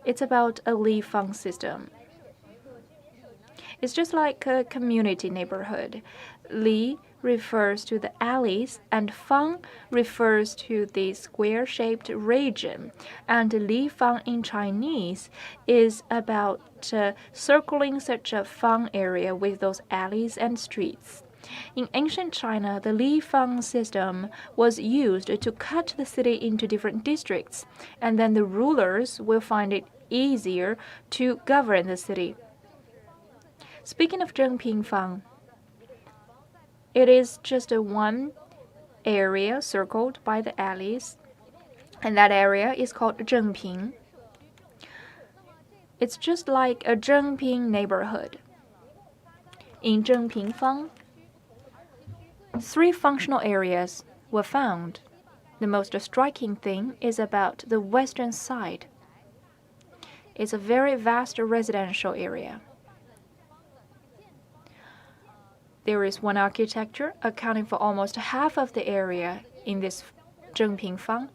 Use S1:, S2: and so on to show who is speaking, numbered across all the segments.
S1: It's about a Li Fang system. It's just like a community neighborhood. Li refers to the alleys, and Fang refers to the square-shaped region. And Li Fang in Chinese is about circling such a Fang area with those alleys and streets. In ancient China, the Li Fang system was used to cut the city into different districts, and then the rulers will find it easier to govern the city. Speaking of Zhengpingfang, it is just one area circled by the alleys, and that area is called Zhengping. It's just like a Zhengping neighborhood. In Zhengpingfang, 3 functional areas were found. The most striking thing is about the western side. It's a very vast residential area. There is one architecture accounting for almost half of the area in this Zhengpingfang,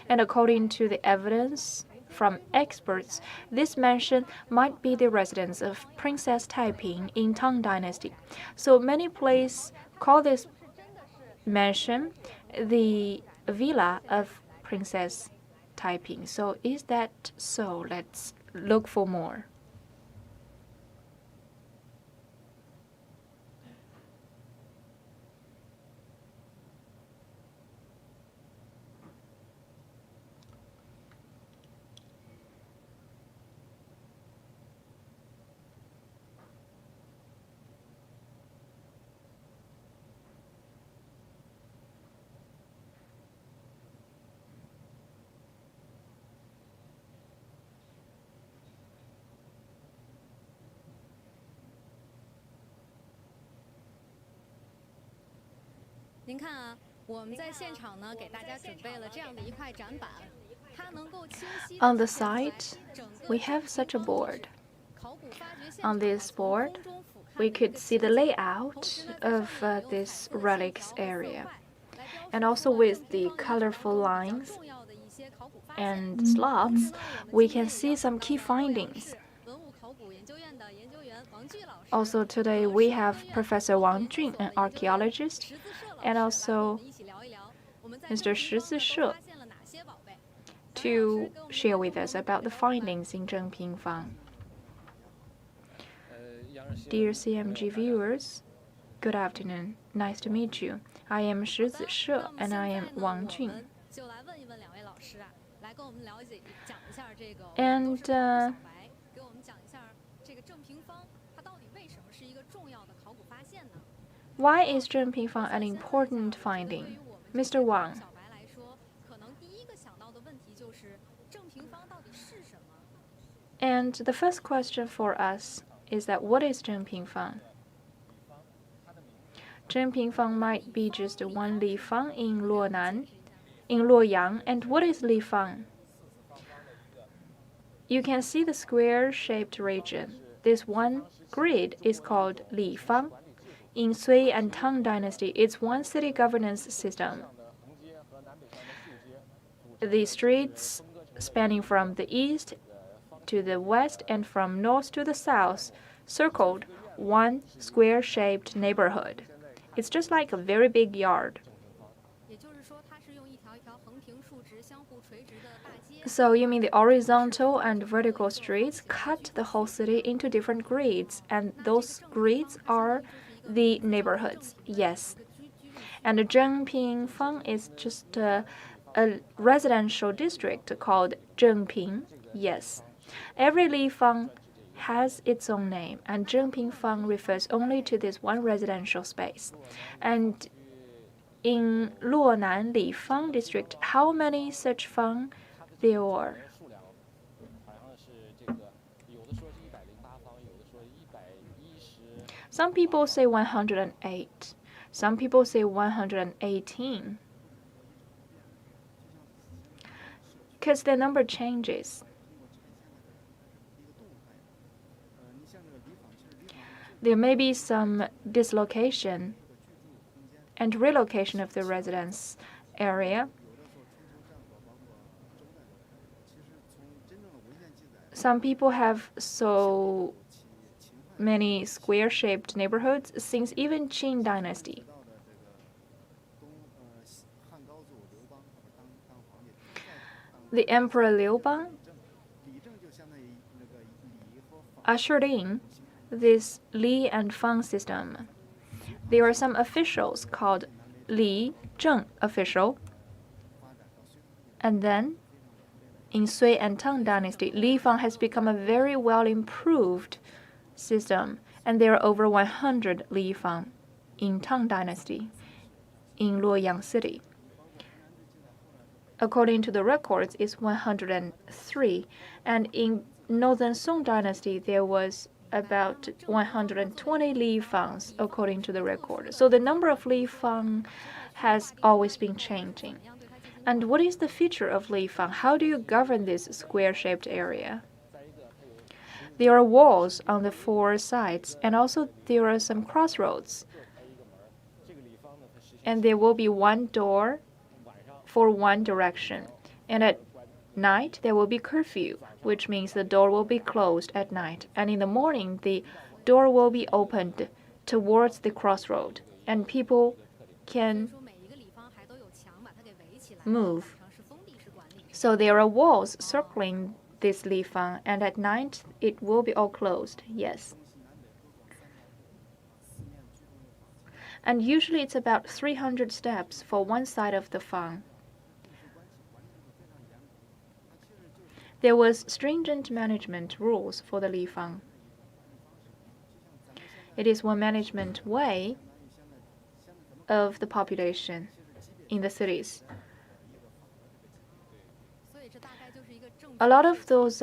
S1: and according to the evidence from experts, this mansion might be the residence of Princess Taiping in Tang Dynasty. So many places call this mansion the villa of Princess Taiping. So is that so? Let's look for more. On the side, we have such a board. On this board, we could see the layout of this relics area, and also with the colorful lines and slots, we can see some key findings. Also today we have Professor Wang Jun, an archaeologist, and also Mr. Shi Zishe to share with us about the findings in Zhengpingfang. Dear CMG viewers, good afternoon. Nice to meet you. I am Shi Zishe and I am Wang Jun. And why is Zhengpingfang an important finding? Mr. Wang. And the first question for us is that what is Zhengpingfang? Zhengpingfang might be just one Li Fang in Luoyang. And what is Li Fang? You can see the square-shaped region. This one grid is called Li Fang. In Sui and Tang Dynasty, it's one city governance system. The streets spanning from the east to the west and from north to the south circled one square-shaped neighborhood. It's just like a very big yard. So you mean the horizontal and vertical streets cut the whole city into different grids, and those grids are the neighborhoods? Yes. And the Zhengpingfang is just a residential district called Zhengping. Yes. Every Li Fang has its own name, and Zhengpingfang refers only to this one residential space. And in Luonan Li Fang district, how many such fang there were? Some people say 108. Some people say 118. Because the number changes. There may be some dislocation and relocation of the residence area. Some people have so many square-shaped neighborhoods since even Qing Dynasty. The Emperor Liubang ushered in this Li and Fang system. There are some officials called Li Zheng official, and then in Sui and Tang Dynasty, Li Fang has become a very well improved system, and there are over 100 Li Fang in Tang Dynasty in Luoyang city. According to the records, it's 103, and in Northern Song Dynasty there was about 120 Li Fangs according to the record. So the number of Li Fang has always been changing. And what is the feature of Li Fang? How do you govern this square-shaped area? There are walls on the four sides, and also there are some crossroads. And there will be one door for one direction. And at night, there will be curfew, which means the door will be closed at night. And in the morning, the door will be opened towards the crossroad, and people can move. So there are walls circling this Li Fang, and at night, it will be all closed, yes. And usually it's about 300 steps for one side of the Fang. There was stringent management rules for the Li Fang. It is one management way of the population in the cities. A lot of those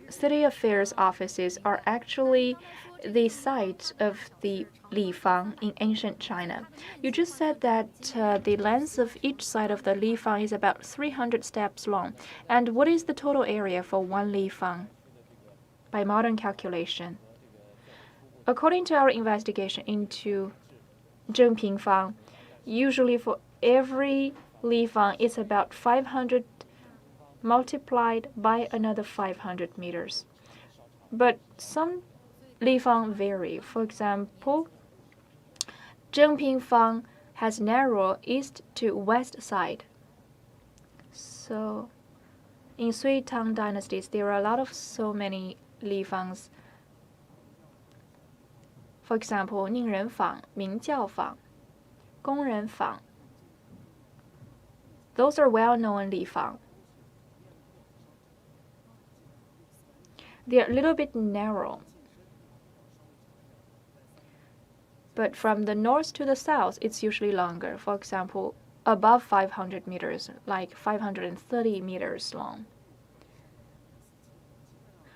S1: city affairs offices are actually the site of the Li Fang in ancient China. You just said that the length of each side of the Li Fang is about 300 steps long. And what is the total area for one Li Fang by modern calculation? According to our investigation into Zhengpingfang, usually for every Li Fang, it's about 500 multiplied by another 500 meters. But some Li Fang vary. For example, Zhengpingfang has narrow east to west side. So in Sui Tang dynasties, there are a lot of so many Li Fangs. For example, Ningrenfang, Mingjiaofang, Gongrenfang. Those are well-known Li Fang. They're a little bit narrow. But from the north to the south, it's usually longer. For example, above 500 meters, like 530 meters long.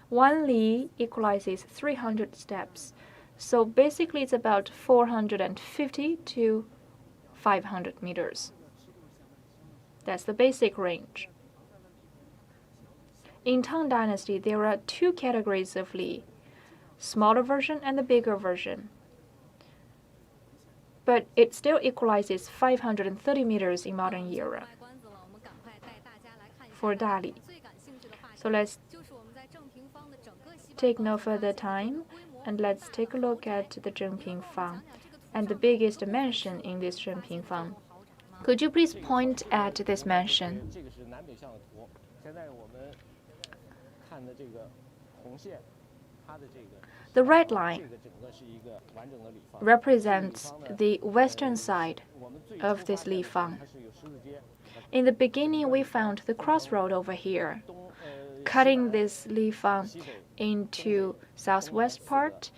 S1: One li equalizes 300 steps. So basically, it's about 450 to 500 meters. That's the basic range. In Tang Dynasty, there are two categories of li, smaller version and the bigger version. But it still equalizes 530 meters in modern era for Dali. So let's take no further time, and let's take a look at the Zhengpingfang and the biggest mansion in this Zhengpingfang. Could you please point at this mansion? The red line represents the western side of this Li Fang. In the beginning, we found the crossroad over here, cutting this Li Fang into southwest part,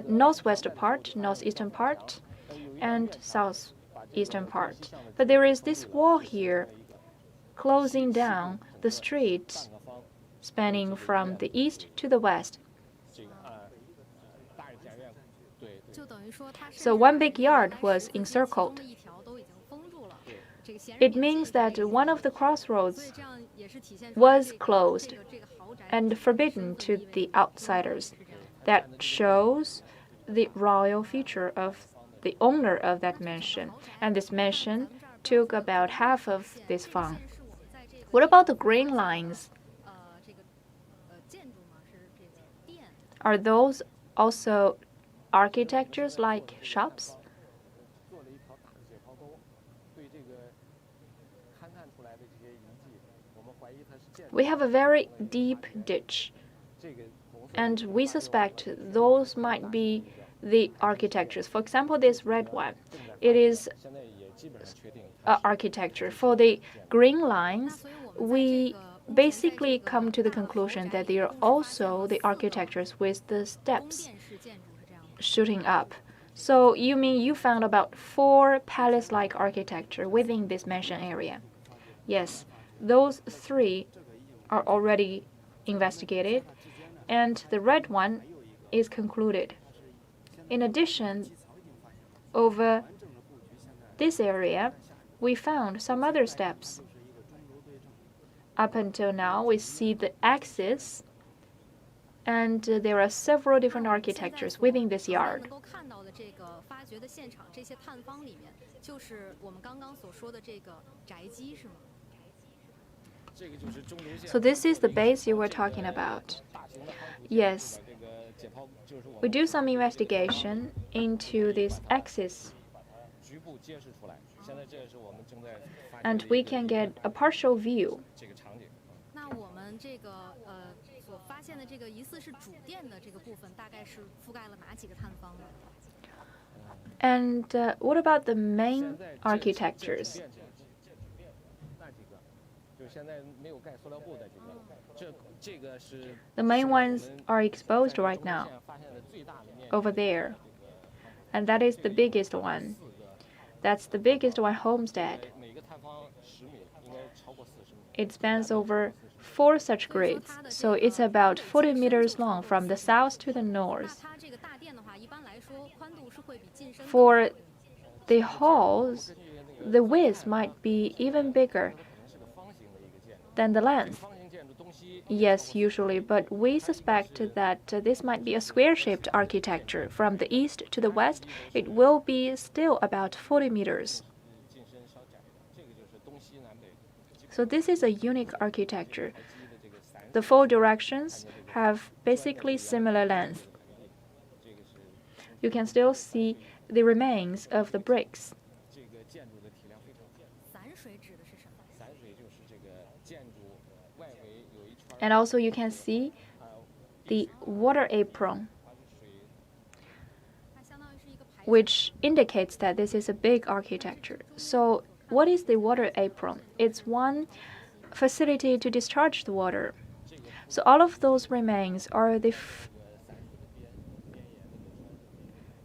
S1: northwest part, northeastern part, and southeastern part. But there is this wall here closing down the street spanning from the east to the west. So one big yard was encircled. It means that one of the crossroads was closed and forbidden to the outsiders. That shows the royal feature of the owner of that mansion. And this mansion took about half of this fang. What about the green lines? Are those also architectures like shops? We have a very deep ditch, and we suspect those might be the architectures. For example, this red one, it is architecture. For the green lines, we basically come to the conclusion that they are also the architectures with the steps shooting up. So you mean you found about 4 palace-like architecture within this mentioned area? Yes, those 3 are already investigated, and the red one is concluded. In addition, over this area, we found some other steps. Up until now, we see the axis, and there are several different architectures within this yard. So this is the base you were talking about. Yes. We do some investigation into this axis, and we can get a partial view. And what about the main architectures? The main ones are exposed right now, over there. And that is the biggest one. That's the biggest one, homestead. It spans over 4 such grids, so it's about 40 meters long from the south to the north. For the halls, the width might be even bigger than the length. Yes, usually, but we suspect that this might be a square-shaped architecture. From the east to the west, it will be still about 40 meters. So this is a unique architecture. The 4 directions have basically similar length. You can still see the remains of the bricks. And also you can see the water apron, which indicates that this is a big architecture. So what is the water apron? It's one facility to discharge the water. So all of those remains are the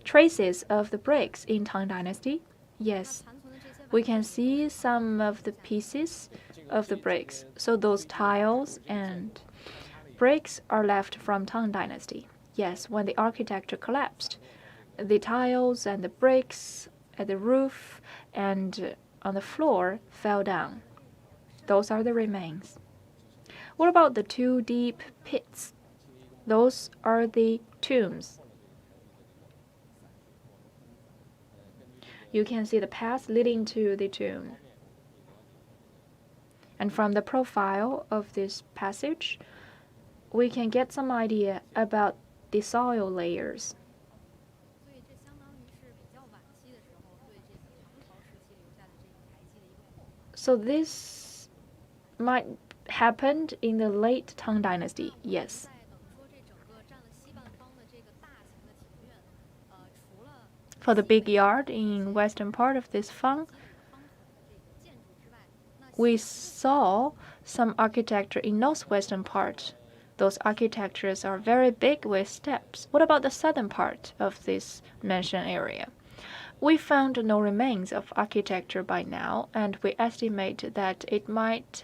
S1: traces of the bricks in Tang Dynasty. Yes, we can see some of the pieces of the bricks. So those tiles and bricks are left from Tang Dynasty. Yes, when the architecture collapsed, the tiles and the bricks at the roof and on the floor fell down. Those are the remains. What about the 2 deep pits? Those are the tombs. You can see the path leading to the tomb. And from the profile of this passage, we can get some idea about the soil layers. So this might happen in the late Tang Dynasty, yes. For the big yard in western part of this Fang, we saw some architecture in northwestern part. Those architectures are very big with steps. What about the southern part of this mentioned area? We found no remains of architecture by now, and we estimate that it might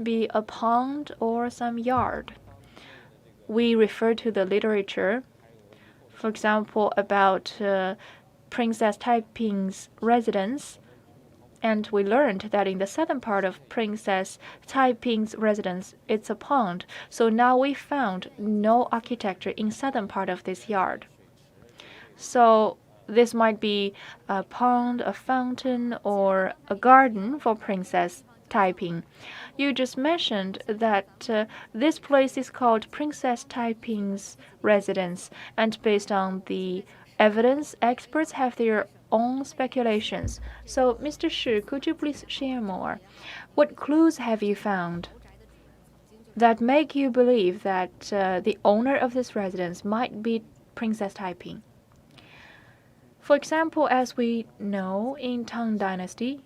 S1: be a pond or some yard. We refer to the literature, for example, about Princess Taiping's residence, and we learned that in the southern part of Princess Taiping's residence, it's a pond. So now we found no architecture in southern part of this yard. So this might be a pond, a fountain, or a garden for Princess Taiping. You just mentioned that this place is called Princess Taiping's residence, and based on the evidence, experts have their own speculations. So, Mr. Shi, could you please share more? What clues have you found that make you believe that the owner of this residence might be Princess Taiping? For example, as we know, in Tang Dynasty,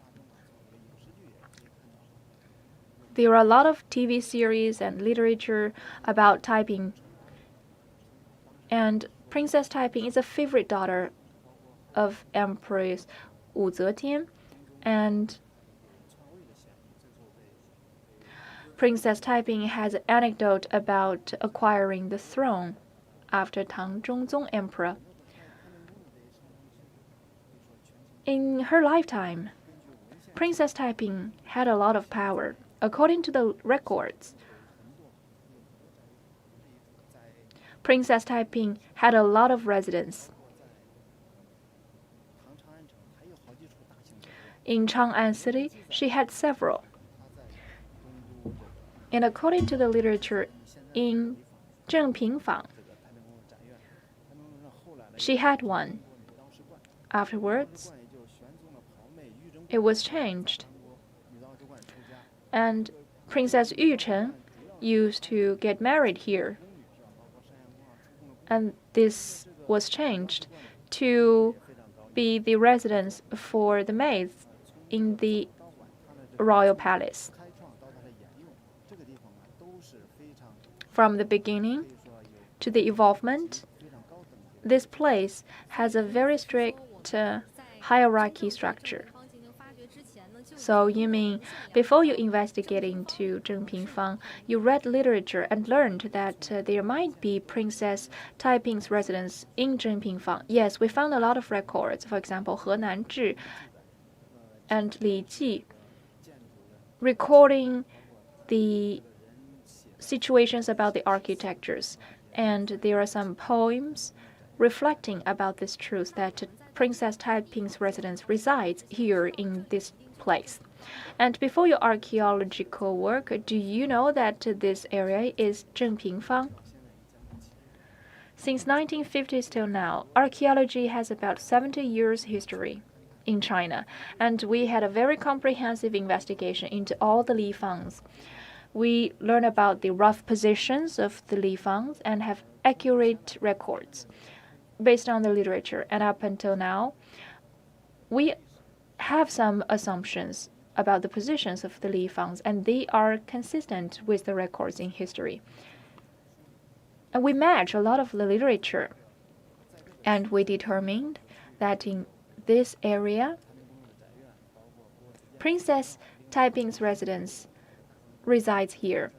S1: there are a lot of TV series and literature about Taiping. And Princess Taiping is a favorite daughter of Empress Wu Zetian, and Princess Taiping has an anecdote about acquiring the throne after Tang Zhongzong Emperor. In her lifetime, Princess Taiping had a lot of power. According to the records, Princess Taiping had a lot of residents. In Chang'an City, she had several. And according to the literature, in Zhengpingfang, she had one. Afterwards, it was changed. And Princess Yuchen used to get married here. And this was changed to be the residence for the maids in the royal palace. From the beginning to the evolvement, this place has a very strict hierarchy structure. So you mean before you investigate into Zhengpingfang, you read literature and learned that there might be Princess Taiping's residence in Zhengpingfang. Yes, we found a lot of records, for example, Henan and Li Ji, recording the situations about the architectures. And there are some poems reflecting about this truth that Princess Taiping's residence resides here in this place. And before your archaeological work, do you know that this area is Zhengpingfang? Since 1950s till now, archaeology has about 70 years history in China, and we had a very comprehensive investigation into all the Li Fangs. We learn about the rough positions of the Li Fangs and have accurate records based on the literature. And up until now, we have some assumptions about the positions of the Li Fangs, and they are consistent with the records in history. And we match a lot of the literature, and we determined that in this area, Princess Taiping's residence resides here,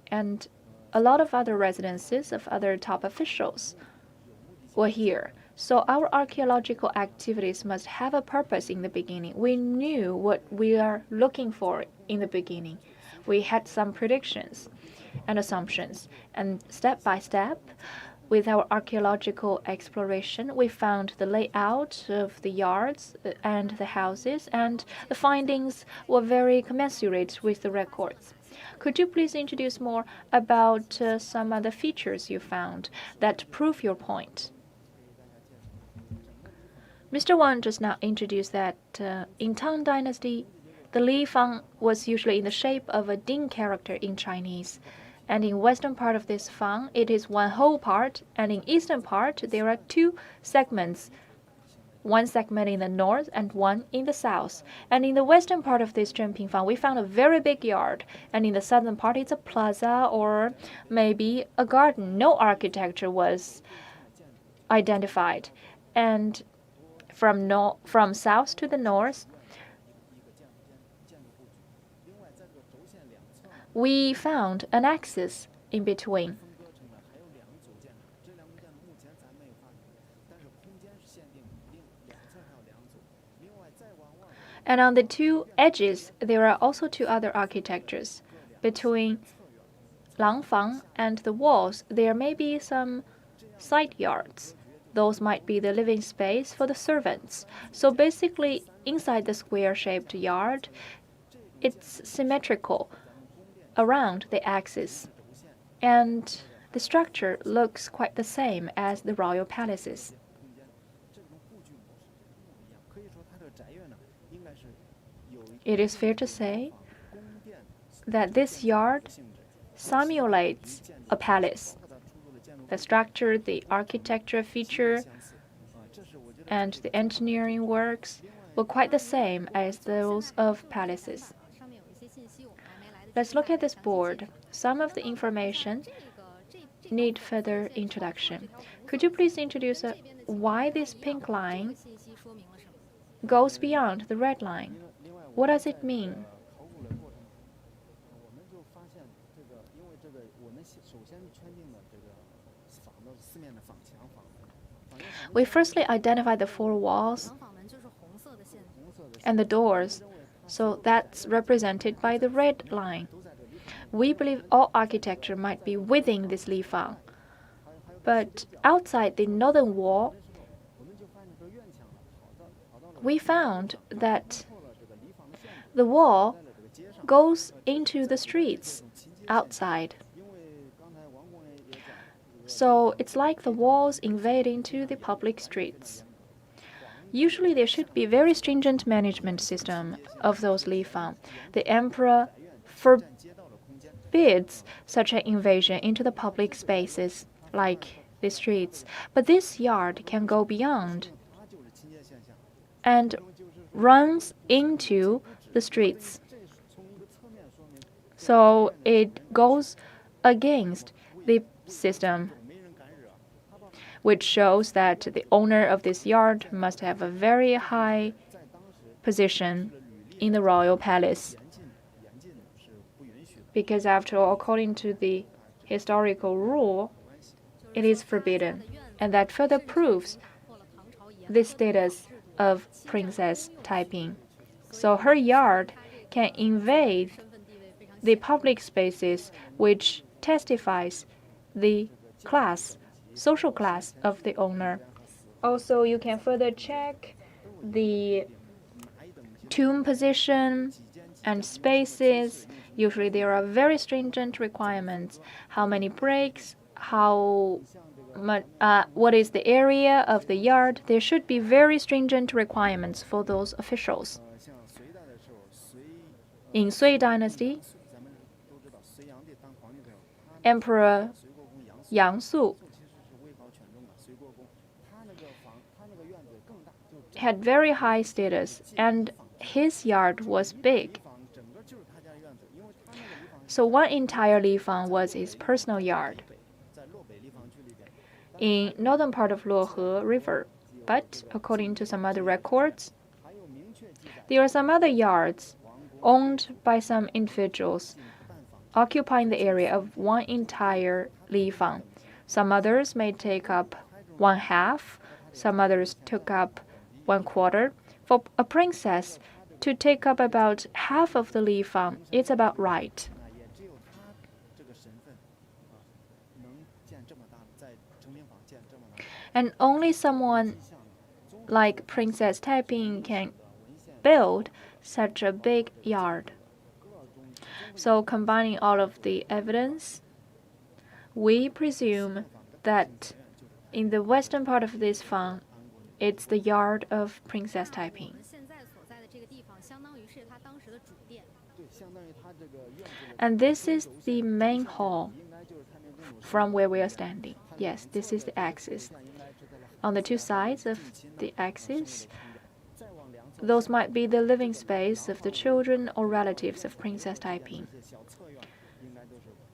S1: and a lot of other residences of other top officials were here. So our archaeological activities must have a purpose in the beginning. We knew what we are looking for in the beginning. We had some predictions and assumptions, and step by step, with our archaeological exploration, we found the layout of the yards and the houses, and the findings were very commensurate with the records. Could you please introduce more about some other features you found that prove your point? Mr. Wang just now introduced that in Tang Dynasty, the Li Fang was usually in the shape of a Ding character in Chinese. And in western part of this Fang, it is one whole part, and in eastern part, there are two segments. One segment in the north and one in the south. And in the western part of this Zhengpingfang, we found a very big yard. And in the southern part, it's a plaza or maybe a garden. No architecture was identified. And from south to the north, we found an axis in between. And on the two edges, there are also two other architectures. Between Langfang and the walls, there may be some side yards. Those might be the living space for the servants. So basically, inside the square-shaped yard, it's symmetrical around the axis, and the structure looks quite the same as the royal palaces. It is fair to say that this yard simulates a palace. The structure, the architecture feature, and the engineering works were quite the same as those of palaces. Let's look at this board. Some of the information need further introduction. Could you please introduce why this pink line goes beyond the red line? What does it mean? We firstly identify the four walls and the doors, so that's represented by the red line. We believe all architecture might be within this Li Fang, but outside the northern wall, we found that the wall goes into the streets outside. So it's like the walls invade into the public streets. Usually there should be very stringent management system of those Li Fang. The emperor forbids such an invasion into the public spaces like the streets. But this yard can go beyond and runs into the streets. So it goes against the system, which shows that the owner of this yard must have a very high position in the royal palace. Because after all, according to the historical rule, it is forbidden. And that further proves the status of Princess Taiping. So her yard can invade the public spaces, which testifies the social class of the owner. Also, you can further check the tomb position and spaces. Usually there are very stringent requirements. How many bricks, what is the area of the yard. There should be very stringent requirements for those officials. In Sui Dynasty, Emperor Yangsu had very high status, and his yard was big. So one entire Li Fang was his personal yard in northern part of Luohe River. But according to some other records, there are some other yards owned by some individuals occupying the area of one entire Li Fang. Some others may take up one half, some others took up 1/4. For a princess to take up about half of the Li Fang, it's about right. And only someone like Princess Taiping can build such a big yard. So combining all of the evidence, we presume that in the western part of this fang, it's the yard of Princess Taiping. And this is the main hall from where we are standing. Yes, this is the axis. On the two sides of the axis, those might be the living space of the children or relatives of Princess Taiping.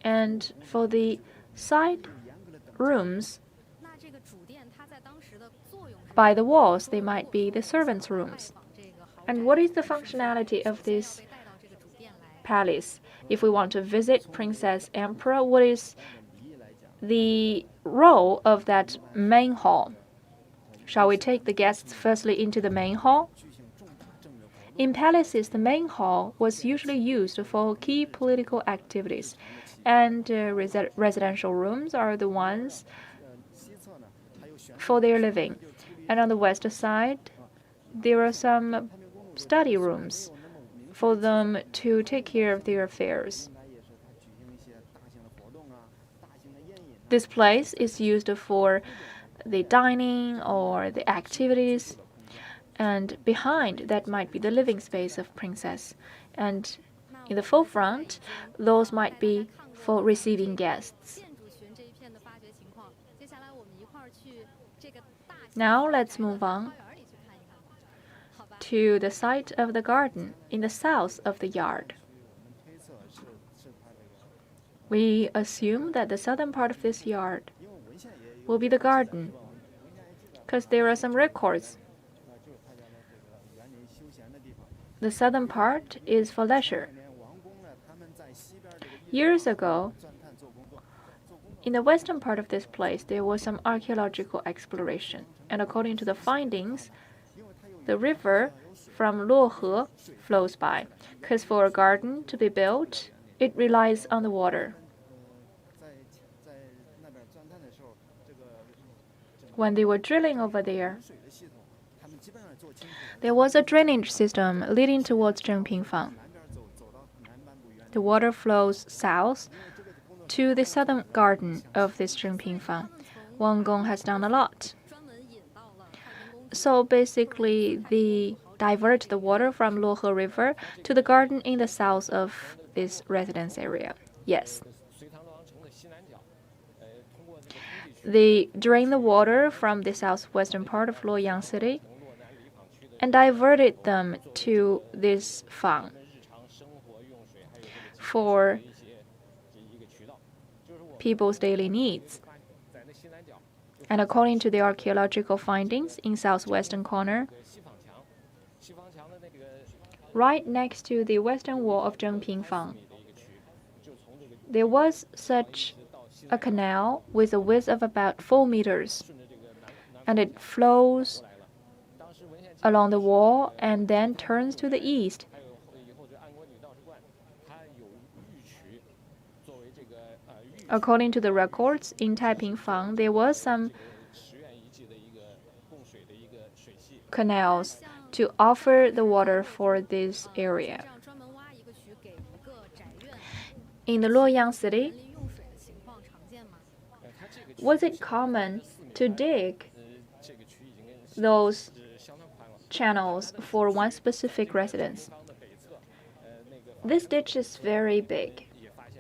S1: And for the side rooms, by the walls, they might be the servants' rooms. And what is the functionality of this palace? If we want to visit Princess Emperor, what is the role of that main hall? Shall we take the guests firstly into the main hall? In palaces, the main hall was usually used for key political activities, and residential rooms are the ones for their living. And on the west side, there are some study rooms for them to take care of their affairs. This place is used for the dining or the activities, and behind that might be the living space of princess, and in the forefront, those might be for receiving guests. Now let's move on to the site of the garden in the south of the yard. We assume that the southern part of this yard will be the garden, because there are some records. The southern part is for leisure. Years ago, in the western part of this place, there was some archaeological exploration, and according to the findings, the river from Luohe flows by, because for a garden to be built, it relies on the water. When they were drilling over there was a drainage system leading towards Zhengpingfang. The water flows south to the southern garden of this Zhengpingfang. Wang Gong has done a lot. So basically, they divert the water from Luohe River to the garden in the south of this residence area. Yes. They drain the water from the southwestern part of Luoyang city and diverted them to this fang for people's daily needs. And according to the archaeological findings in southwestern corner, right next to the western wall of Zhengpingfang, there was such a canal with a width of about 4 meters, and it flows along the wall and then turns to the east. According to the records in Taipingfang, there was some canals to offer the water for this area. In the Luoyang city, was it common to dig those channels for one specific residence? This ditch is very big,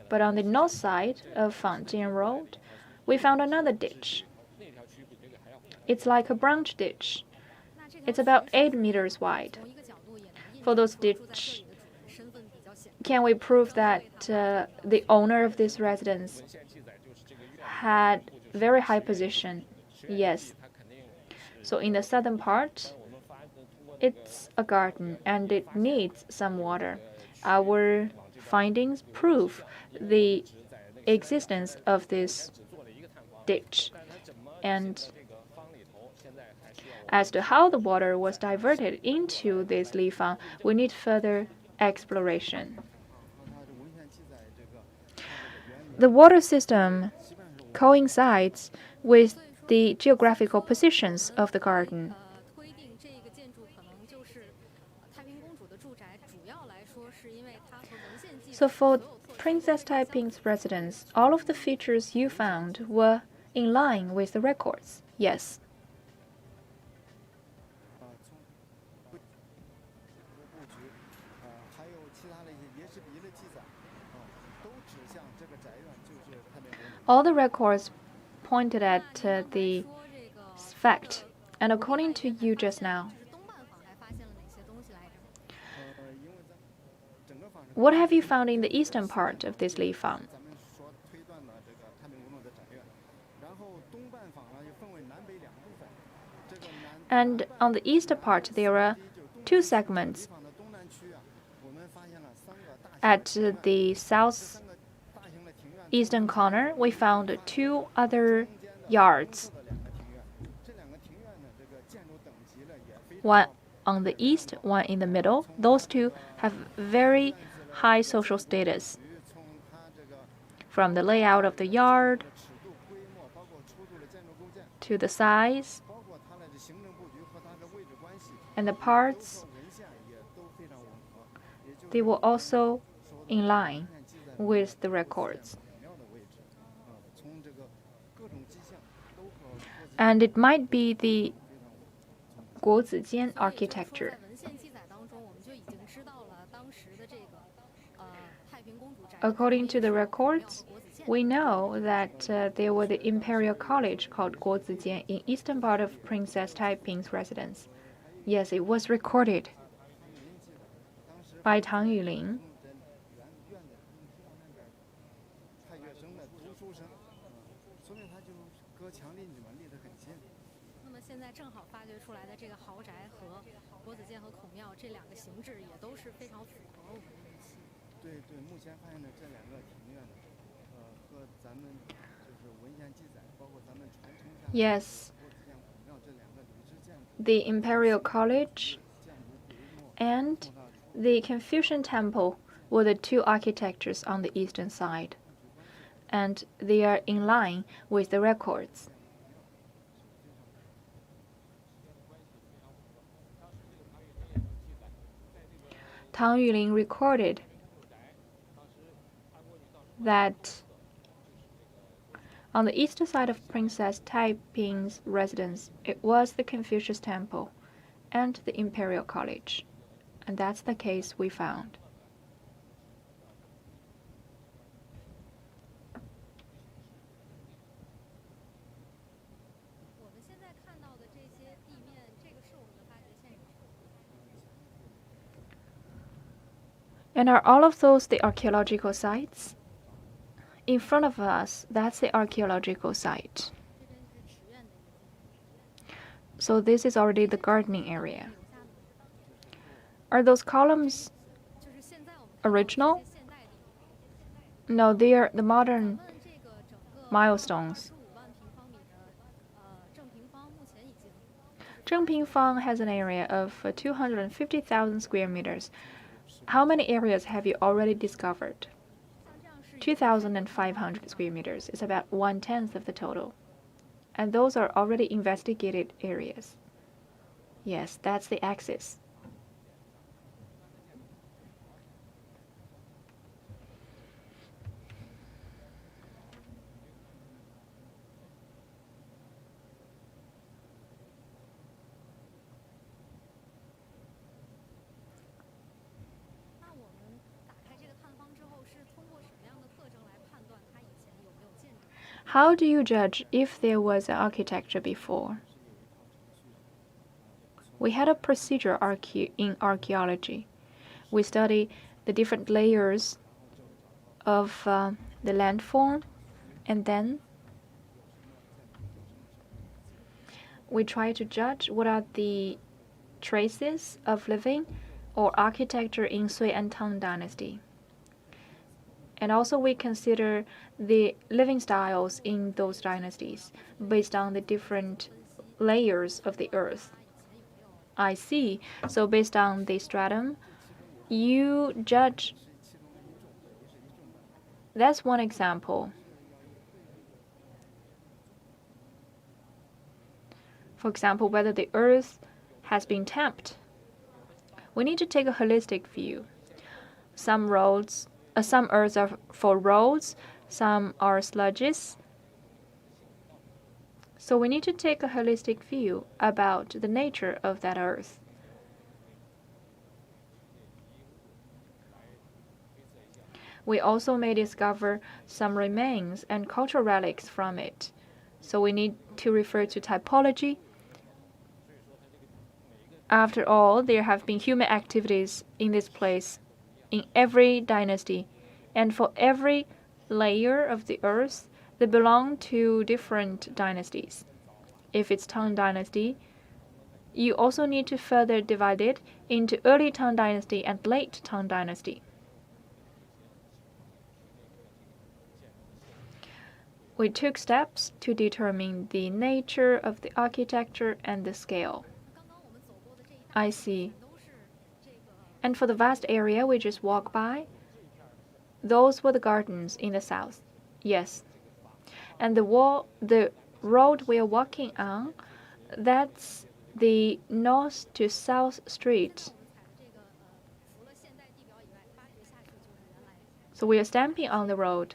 S1: but on the north side of Fangjian Road, we found another ditch. It's like a branch ditch. It's about 8 meters wide. For those ditch, can we prove that the owner of this residence had very high position? Yes. So in the southern part, it's a garden and it needs some water. Our findings prove the existence of this ditch. And as to how the water was diverted into this Lifang, we need further exploration. The water system coincides with the geographical positions of the garden. So for Princess Taiping's residence, all of the features you found were in line with the records. Yes. All the records pointed at the fact, and according to you just now, what have you found in the eastern part of this Lifang? And on the eastern part, there are 2 segments. At the southeastern corner, we found 2 other yards. One on the east, one in the middle. Those 2 have very high social status. From the layout of the yard to the size and the parts they were also in line with the records. And it might be the Guozijian architecture. According to the records, we know that there was the Imperial College called Guozijian in eastern part of Princess Taiping's residence. Yes, it was recorded by Tang Yuling. Yes, the Imperial College and the Confucian Temple were the two architectures on the eastern side, and they are in line with the records. Tang Yuling recorded that on the eastern side of Princess Taiping's residence, it was the Confucius Temple and the Imperial College, and that's the case we found. And are all of those the archaeological sites? In front of us, that's the archaeological site. So this is already the gardening area. Are those columns original? No, they are the modern milestones. Zhengpingfang has an area of 250,000 square meters. How many areas have you already discovered? 2,500 square meters is about 1/10 of the total. And those are already investigated areas. Yes, that's the axis. How do you judge if there was architecture before? We had a procedure in archaeology. We study the different layers of the landform, and then we try to judge what are the traces of living or architecture in Sui and Tang Dynasty. And also we consider the living styles in those dynasties based on the different layers of the earth. I see. So based on the stratum, you judge. That's one example. For example, whether the earth has been tamped. We need to take a holistic view. Some earths are for roads, some are sludges. So we need to take a holistic view about the nature of that earth. We also may discover some remains and cultural relics from it. So we need to refer to typology. After all, there have been human activities in this place in every dynasty, and for every layer of the earth, they belong to different dynasties. If it's Tang Dynasty, you also need to further divide it into early Tang Dynasty and late Tang Dynasty. We took steps to determine the nature of the architecture and the scale. I see. And for the vast area we just walked by, those were the gardens in the south. Yes. And the road we are walking on, that's the north to south street. So we are stamping on the road,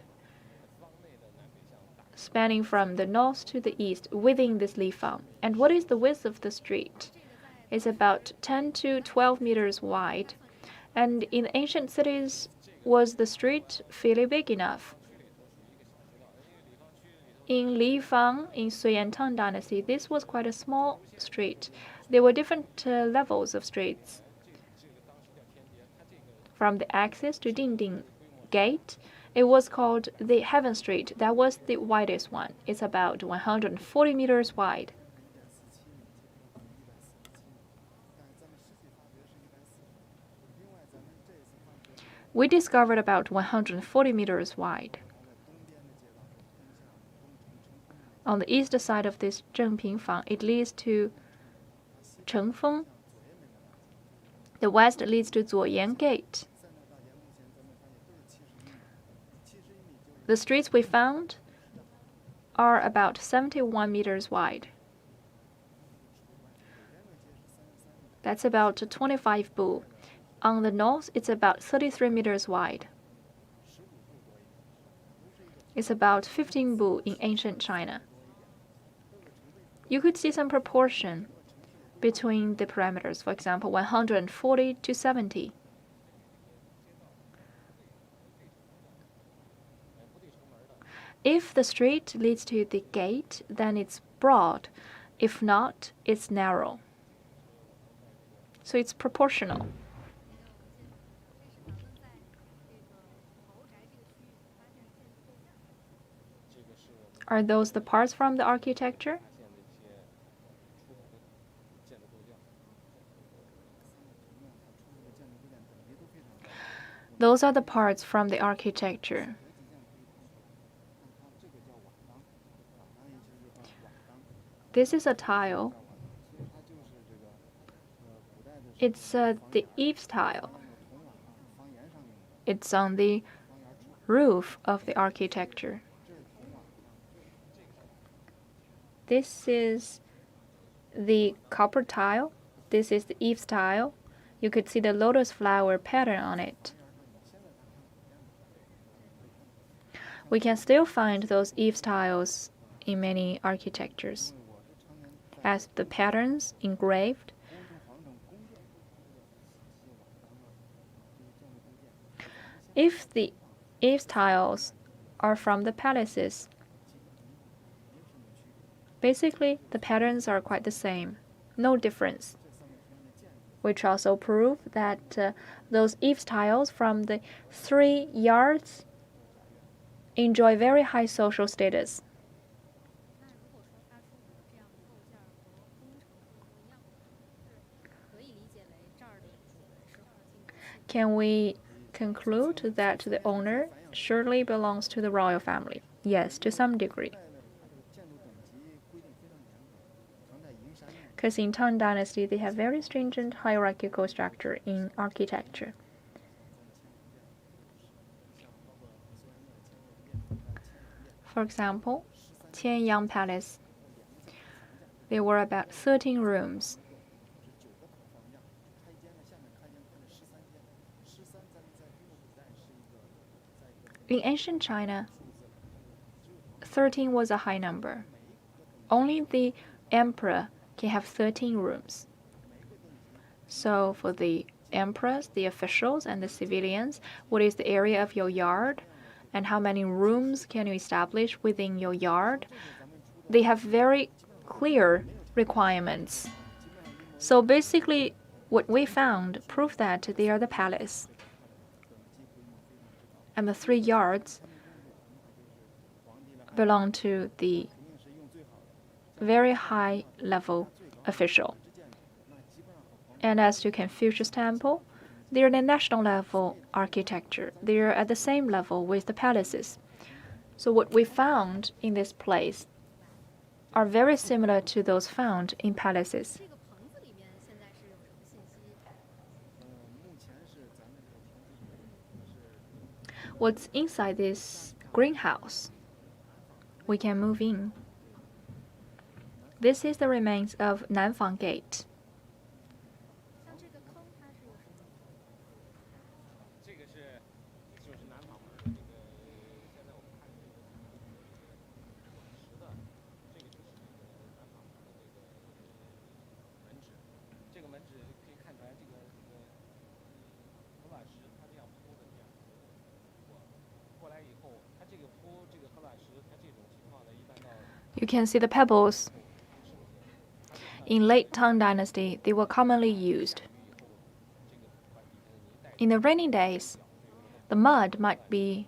S1: spanning from the north to the east within this Lifang. And what is the width of the street? It's about 10 to 12 meters wide. And in ancient cities, was the street fairly big enough? In Lifang, in Sui and Tang Dynasty, this was quite a small street. There were different levels of streets. From the access to Dingding Gate, it was called the Heaven Street. That was the widest one. It's about 140 meters wide. We discovered about 140 meters wide. On the east side of this Zhengpingfang, it leads to Chengfeng. The west leads to Luoyang Gate. The streets we found are about 71 meters wide. That's about 25 bu. On the north, it's about 33 meters wide. It's about 15 bu in ancient China. You could see some proportion between the parameters, for example, 140 to 70. If the street leads to the gate, then it's broad. If not, it's narrow. So it's proportional. Are those the parts from the architecture? Those are the parts from the architecture. This is a tile. It's the eaves tile. It's on the roof of the architecture. This is the copper tile. This is the eaves tile. You could see the lotus flower pattern on it. We can still find those eaves tiles in many architectures as the patterns engraved. If the eaves tiles are from the palaces, basically the patterns are quite the same, no difference, which also prove that those eaves tiles from the 3 yards enjoy very high social status. Can we conclude that the owner surely belongs to the royal family? Yes, to some degree. Because in Tang Dynasty, they have very stringent hierarchical structure in architecture. For example, Tianyang Palace. There were about 13 rooms. In ancient China, 13 was a high number. Only the emperor can have 13 rooms. So for the emperors, the officials, and the civilians, what is the area of your yard? And how many rooms can you establish within your yard? They have very clear requirements. So basically, what we found proved that they are the palace. And the 3 yards belong to the very high level official. And as to Confucius Temple, they are the national level architecture. They are at the same level with the palaces. So what we found in this place are very similar to those found in palaces. What's inside this greenhouse? We can move in. This is the remains of Nanfang Gate. You can see the pebbles. In late Tang Dynasty, they were commonly used. In the rainy days, the mud might be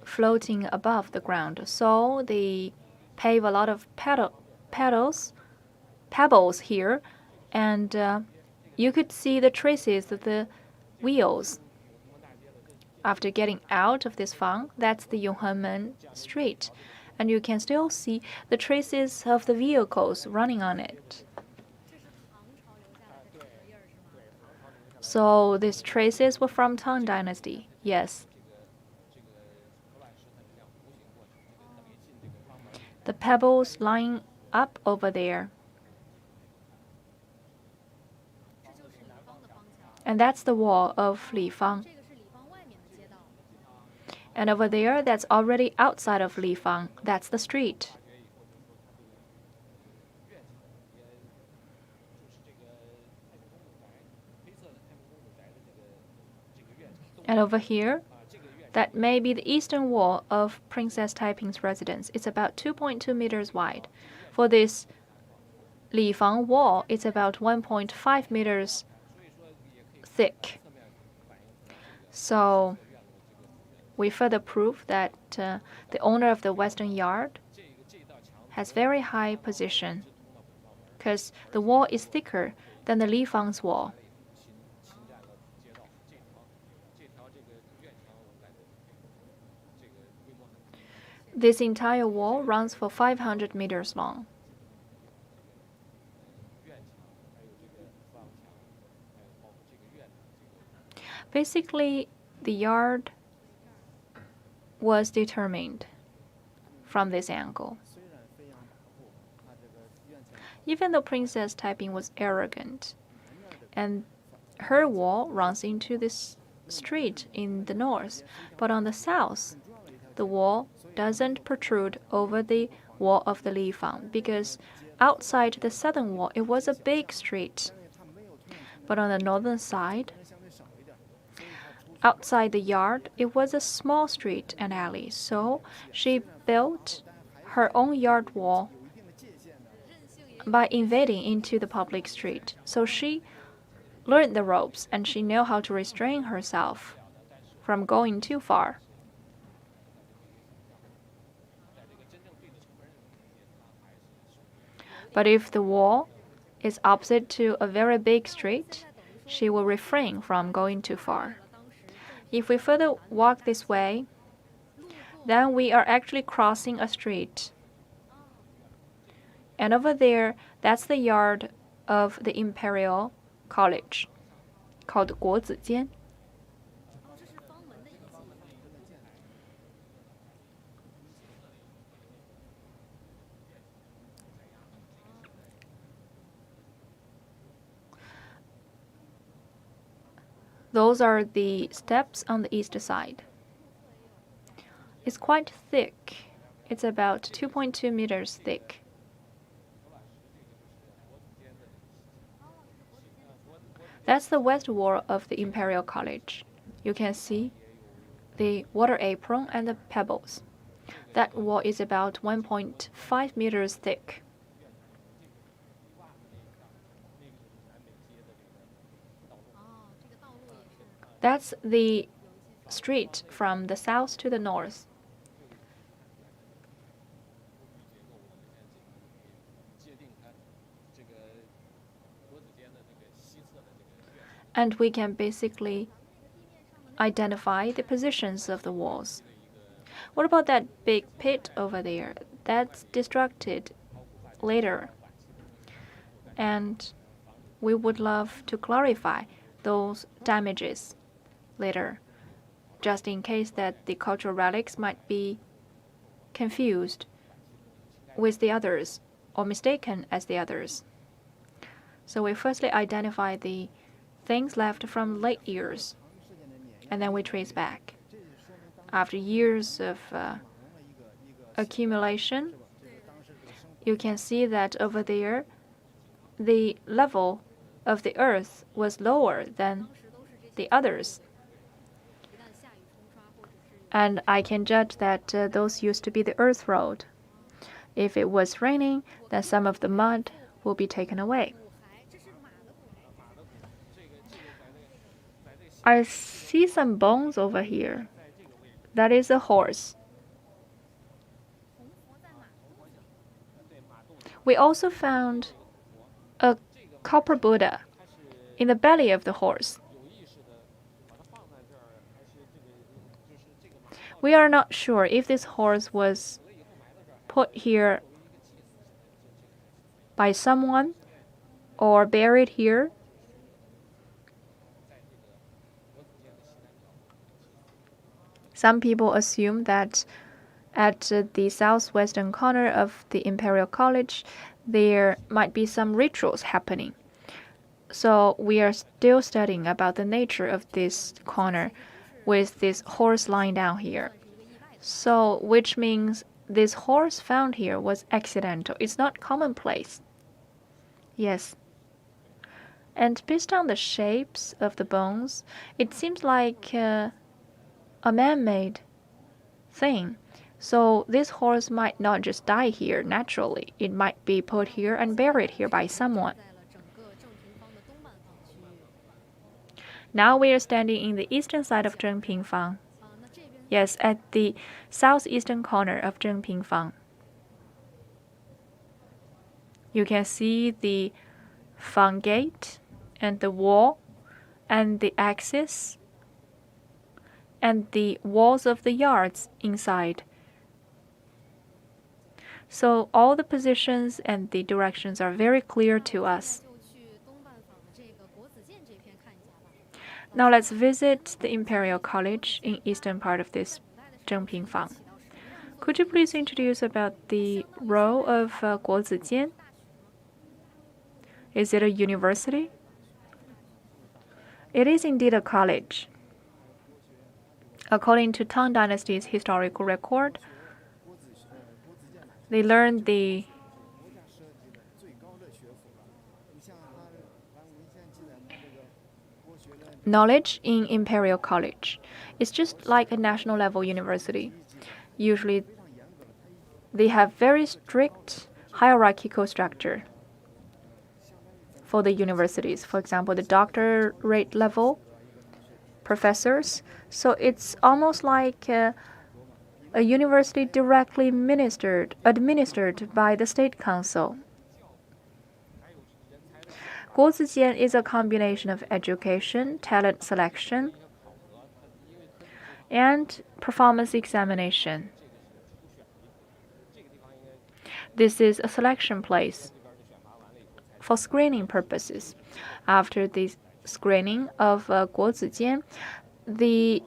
S1: floating above the ground, so they pave a lot of pebbles here, and you could see the traces of the wheels. After getting out of this fang, that's the Yonghenmen Street, and you can still see the traces of the vehicles running on it. So these traces were from Tang Dynasty, yes. The pebbles lying up over there. And that's the wall of Lifang. And over there, that's already outside of Lifang. That's the street. And over here, that may be the eastern wall of Princess Taiping's residence. It's about 2.2 meters wide. For this Lifang wall, it's about 1.5 meters thick. So we further prove that the owner of the western yard has very high position because the wall is thicker than the Lifang's wall. This entire wall runs for 500 meters long. Basically, the yard was determined from this angle. Even though Princess Taiping was arrogant, and her wall runs into this street in the north, but on the south, the wall doesn't protrude over the wall of the Lifang because outside the southern wall, it was a big street. But on the northern side, outside the yard, it was a small street and alley. So she built her own yard wall by invading into the public street. So she learned the ropes and she knew how to restrain herself from going too far. But if the wall is opposite to a very big street, she will refrain from going too far. If we further walk this way, then we are actually crossing a street. And over there, that's the yard of the Imperial College, called 国子监. Those are the steps on the east side. It's quite thick. It's about 2.2 meters thick. That's the west wall of the Imperial College. You can see the water apron and the pebbles. That wall is about 1.5 meters thick. That's the street from the south to the north. And we can basically identify the positions of the walls. What about that big pit over there? That's destructed later. And we would love to clarify those damages later, just in case that the cultural relics might be confused with the others or mistaken as the others. So we firstly identify the things left from late years, and then we trace back. After years of accumulation, you can see that over there, the level of the earth was lower than the others. And I can judge that those used to be the earth road. If it was raining, then some of the mud will be taken away. I see some bones over here. That is a horse. We also found a copper Buddha in the belly of the horse. We are not sure if this horse was put here by someone or buried here. Some people assume that at the southwestern corner of the Imperial College, there might be some rituals happening. So we are still studying about the nature of this corner with this horse lying down here. So, which means this horse found here was accidental. It's not commonplace. Yes. And based on the shapes of the bones, it seems like a man-made thing. So this horse might not just die here naturally. It might be put here and buried here by someone. Now we are standing in the eastern side of Zhengpingfang. Yes, at the southeastern corner of Zhengpingfang. You can see the Fang gate and the wall and the axis and the walls of the yards inside. So all the positions and the directions are very clear to us. Now let's visit the Imperial College in eastern part of this Zhengpingfang. Could you please introduce about the role of Guozijian? Is it a university? It is indeed a college. According to Tang Dynasty's historical record, they learned the knowledge in Imperial College. It's just like a national level university. Usually, they have very strict hierarchical structure for the universities. For example, the doctorate level professors. So it's almost like a university directly administered by the state council. Guozijian is a combination of education, talent selection, and performance examination. This is a selection place for screening purposes. After the screening of Guozijian, the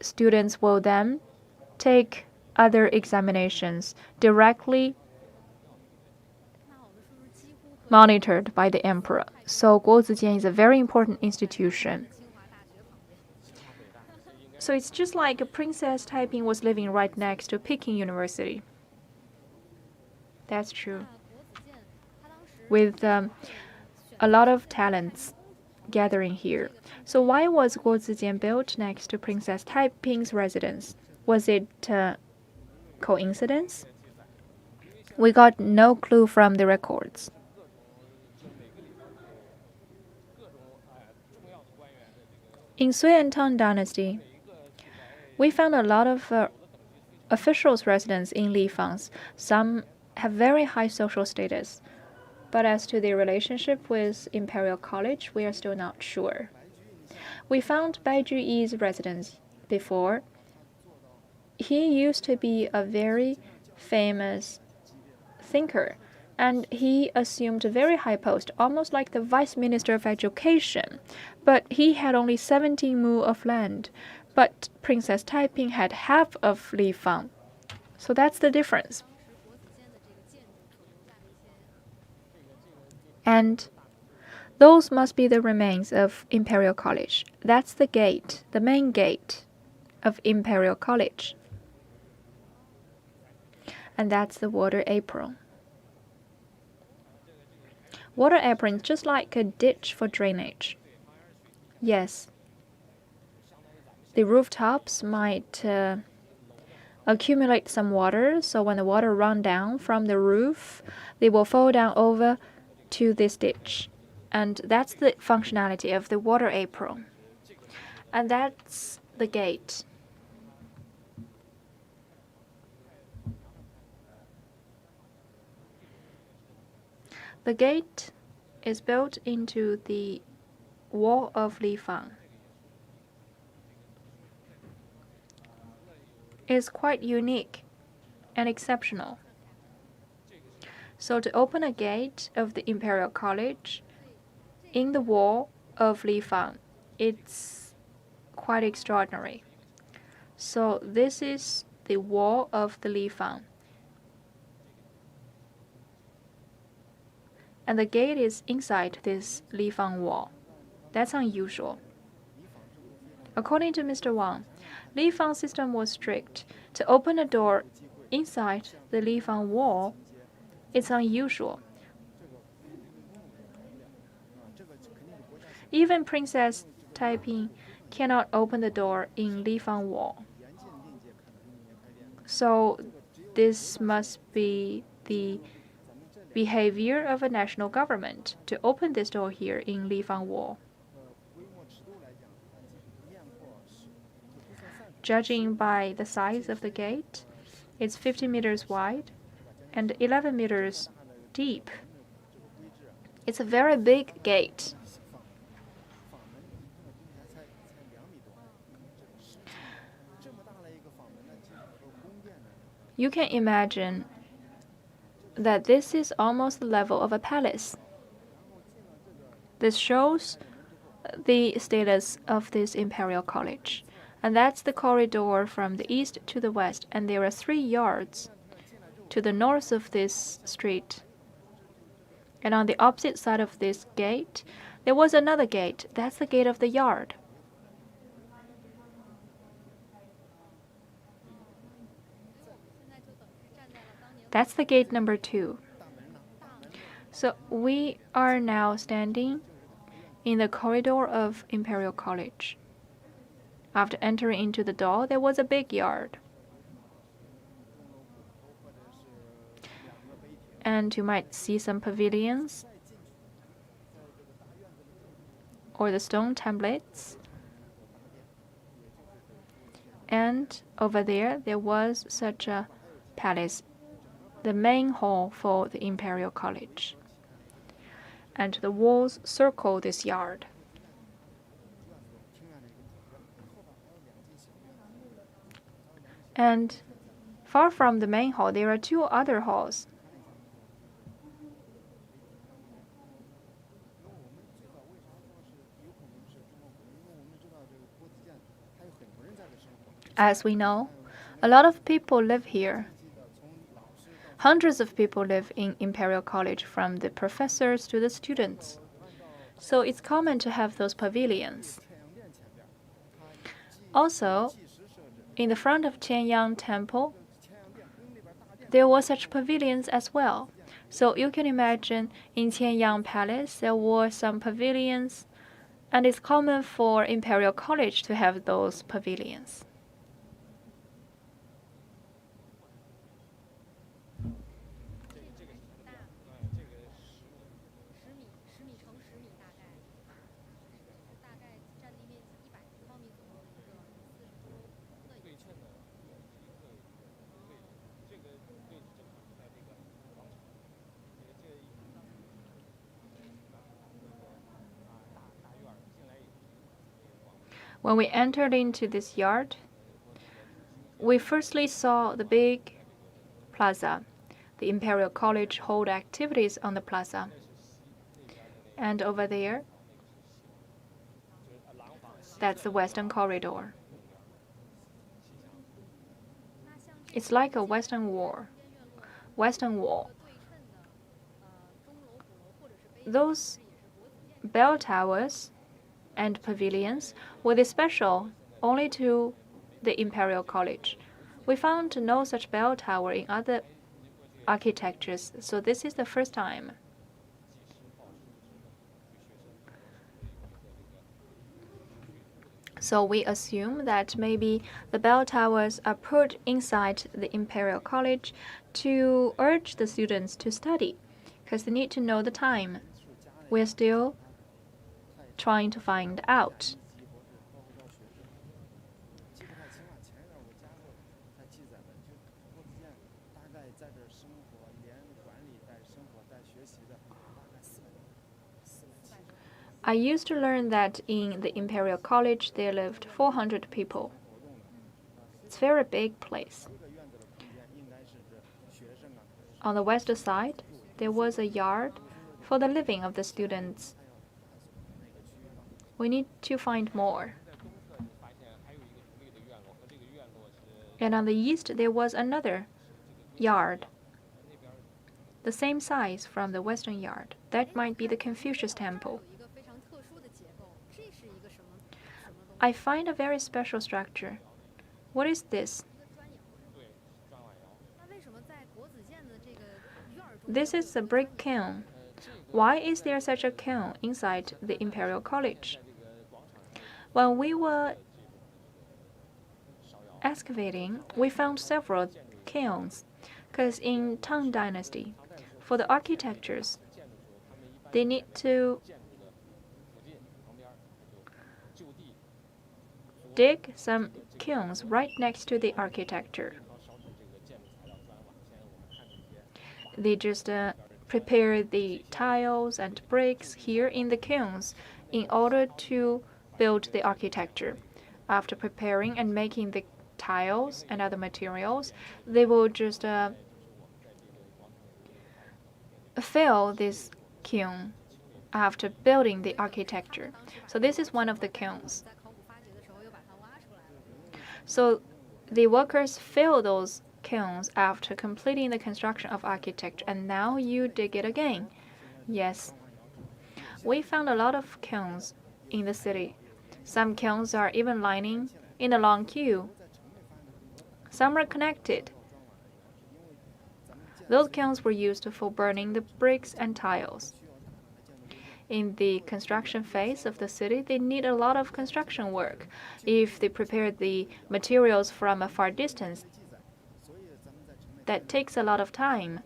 S1: students will then take other examinations directly monitored by the emperor. So Guozijian is a very important institution. So it's just like Princess Taiping was living right next to Peking University. That's true. With a lot of talents gathering here. So why was Guozijian built next to Princess Taiping's residence? Was it coincidence? We got no clue from the records. In Sui and Tang Dynasty, we found a lot of officials' residents in Lifangs. Some have very high social status. But as to their relationship with Imperial College, we are still not sure. We found Beijing Yi's residence before. He used to be a very famous thinker, and he assumed a very high post, almost like the Vice Minister of Education. But he had only 17 mu of land, but Princess Taiping had half of Lifang. So that's the difference. And those must be the remains of Imperial College. That's the gate, the main gate of Imperial College. And that's the water apron. Water apron is just like a ditch for drainage. Yes. The rooftops might accumulate some water. So when the water run down from the roof, they will fall down over to this ditch. And that's the functionality of the water apron. And that's the gate. The gate is built into the wall of Lifang. It's quite unique and exceptional. So to open a gate of the Imperial College in the wall of Lifang, it's quite extraordinary. So this is the wall of the Lifang. And the gate is inside this Lifang wall. That's unusual. According to Mr. Wang, Lifang system was strict. To open a door inside the Lifang wall, it's unusual. Even Princess Taiping cannot open the door in Lifang wall. So this must be the behavior of a national government to open this door here in Lifang wall. Judging by the size of the gate, it's 50 meters wide and 11 meters deep. It's a very big gate. You can imagine that this is almost the level of a palace. This shows the status of this Imperial College. And that's the corridor from the east to the west, and there are 3 yards to the north of this street. And on the opposite side of this gate, there was another gate. That's the gate of the yard. That's the gate number 2. So we are now standing in the corridor of Imperial College. After entering into the door, there was a big yard. And you might see some pavilions or the stone templates. And over there was such a palace, the main hall for the Imperial College. And the walls circle this yard. And far from the main hall, there are 2 other halls. As we know, a lot of people live here. Hundreds of people live in Imperial College, from the professors to the students. So it's common to have those pavilions. Also, in the front of Qianyang Temple, there were such pavilions as well. So you can imagine in Qianyang Palace, there were some pavilions, and it's common for Imperial College to have those pavilions. When we entered into this yard, we firstly saw the big plaza. The Imperial College hold activities on the plaza. And over there, that's the Western Corridor. It's like a Western wall. Those bell towers and pavilions were special only to the Imperial College. We found no such bell tower in other architectures, so this is the first time. So we assume that maybe the bell towers are put inside the Imperial College to urge the students to study, because they need to know the time. We're still trying to find out. I used to learn that in the Imperial College there lived 400 people. It's a very big place. On the west side, there was a yard for the living of the students. We need to find more. And on the east, there was another yard, the same size from the western yard. That might be the Confucius Temple. I find a very special structure. What is this? This is a brick kiln. Why is there such a kiln inside the Imperial College? When we were excavating, we found several kilns, because in Tang Dynasty, for the architectures, they need to dig some kilns right next to the architecture. They just prepare the tiles and bricks here in the kilns in order to build the architecture. After preparing and making the tiles and other materials, they will just fill this kiln after building the architecture. So this is one of the kilns. So the workers fill those kilns after completing the construction of architecture, and now you dig it again. Yes. We found a lot of kilns in the city. Some kilns are even lining in a long queue. Some are connected. Those kilns were used for burning the bricks and tiles. In the construction phase of the city, they need a lot of construction work. If they prepare the materials from a far distance, that takes a lot of time.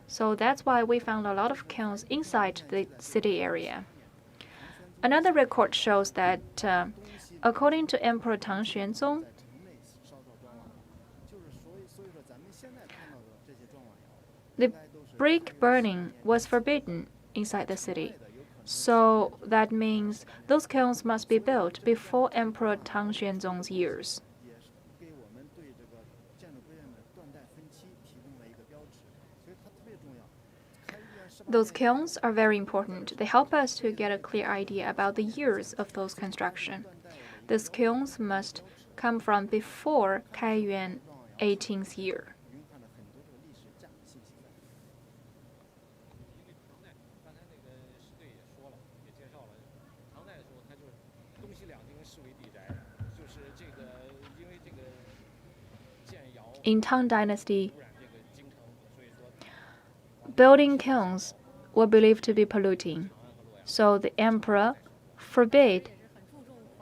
S1: So that's why we found a lot of kilns inside the city area. Another record shows that, according to Emperor Tang Xuanzong, the brick burning was forbidden inside the city. So that means those kilns must be built before Emperor Tang Xuanzong's years. Those kilns are very important. They help us to get a clear idea about the years of those construction. These kilns must come from before Kaiyuan 18th year. In Tang Dynasty, building kilns were believed to be polluting, so the emperor forbade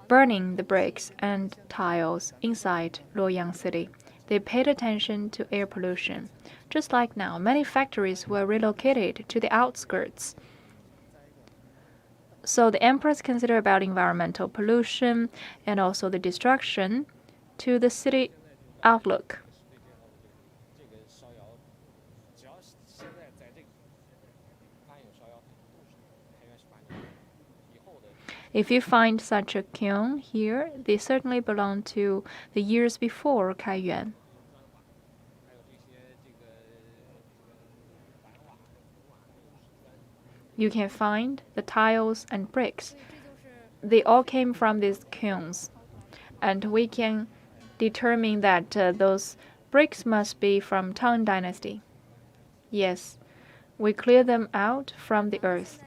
S1: burning the bricks and tiles inside Luoyang city. They paid attention to air pollution. Just like now, many factories were relocated to the outskirts. So the emperors consider about environmental pollution and also the destruction to the city outlook. If you find such a kiln here, they certainly belong to the years before Kaiyuan. You can find the tiles and bricks. They all came from these kilns. And we can determine that those bricks must be from Tang Dynasty. Yes, we clear them out from the earth.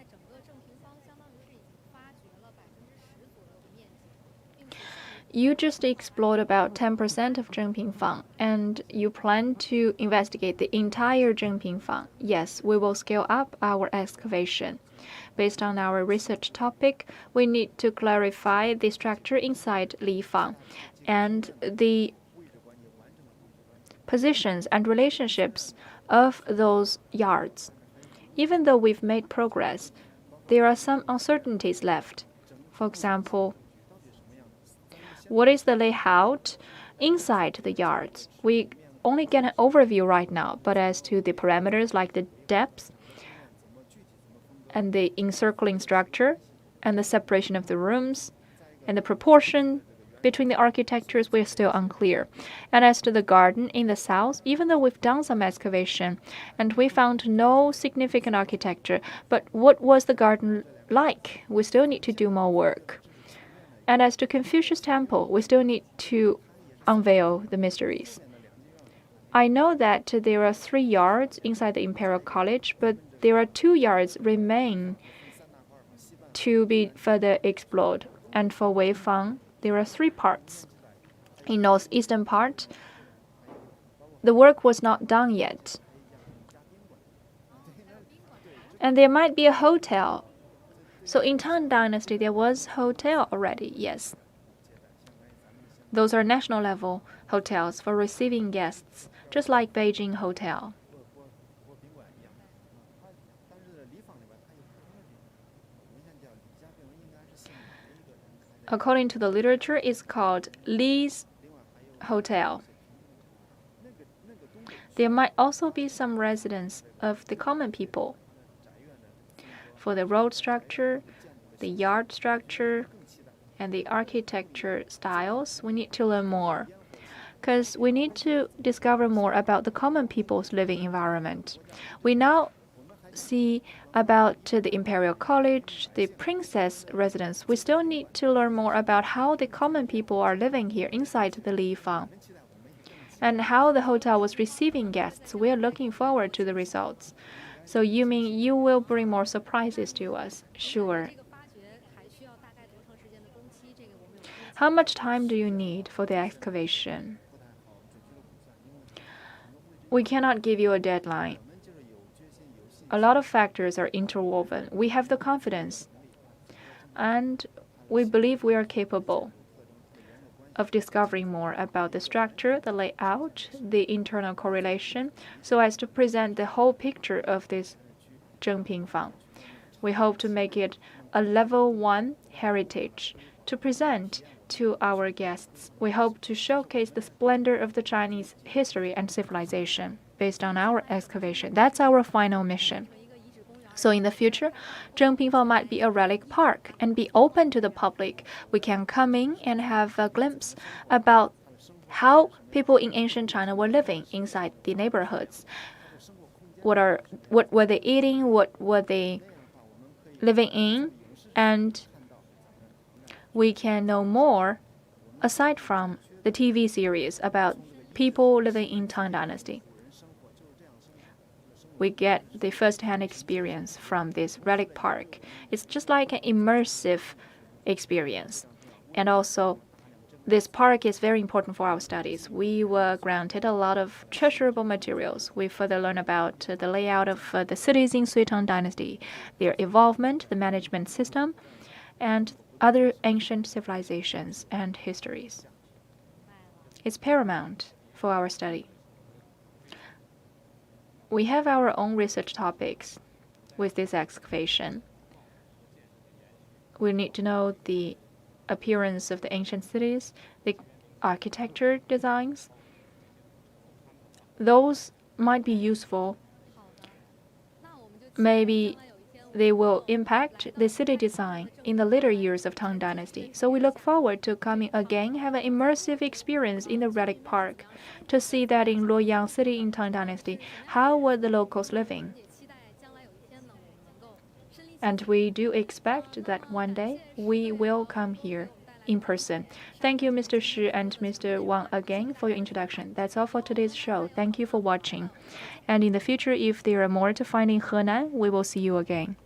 S1: You just explored about 10% of Zhengpingfang, and you plan to investigate the entire Zhengpingfang. Yes, we will scale up our excavation. Based on our research topic, we need to clarify the structure inside Lifang and the positions and relationships of those yards. Even though we've made progress, there are some uncertainties left. For example, what is the layout inside the yards? We only get an overview right now, but as to the parameters like the depth and the encircling structure and the separation of the rooms and the proportion between the architectures, we're still unclear. And as to the garden in the south, even though we've done some excavation and we found no significant architecture, but what was the garden like? We still need to do more work. And as to Confucius Temple, we still need to unveil the mysteries. I know that there are 3 yards inside the Imperial College, but there are 2 yards remain to be further explored. And for Weifang, there are 3 parts. In northeastern part, the work was not done yet. And there might be a hotel. So in Tang Dynasty, there was hotel already, yes. Those are national level hotels for receiving guests, just like Beijing Hotel. According to the literature, it's called Li's Hotel. There might also be some residence of the common people. For the road structure, the yard structure, and the architecture styles, we need to learn more, because we need to discover more about the common people's living environment. We now see about the Imperial College, the princess residence. We still need to learn more about how the common people are living here inside the Lifang, and how the hotel was receiving guests. We are looking forward to the results. So you mean you will bring more surprises to us? Sure. How much time do you need for the excavation? We cannot give you a deadline. A lot of factors are interwoven. We have the confidence, and we believe we are capable of discovering more about the structure, the layout, the internal correlation, so as to present the whole picture of this Zhengpingfang. We hope to make it a level 1 heritage to present to our guests. We hope to showcase the splendor of the Chinese history and civilization based on our excavation. That's our final mission. So in the future, Zhengpingfang might be a relic park and be open to the public. We can come in and have a glimpse about how people in ancient China were living inside the neighborhoods. What were they eating? What were they living in? And we can know more aside from the TV series about people living in Tang Dynasty. We get the first-hand experience from this relic park. It's just like an immersive experience. And also, this park is very important for our studies. We were granted a lot of treasurable materials. We further learn about the layout of the cities in Tang Dynasty, their evolvement, the management system, and other ancient civilizations and histories. It's paramount for our study. We have our own research topics with this excavation. We need to know the appearance of the ancient cities, the architecture designs. Those might be useful. Maybe they will impact the city design in the later years of Tang Dynasty. So we look forward to coming again, have an immersive experience in the relic park, to see that in Luoyang city in Tang Dynasty, how were the locals living. And we do expect that one day we will come here in person. Thank you, Mr. Shi and Mr. Wang again for your introduction. That's all for today's show. Thank you for watching. And in the future, if there are more to find in Henan, we will see you again.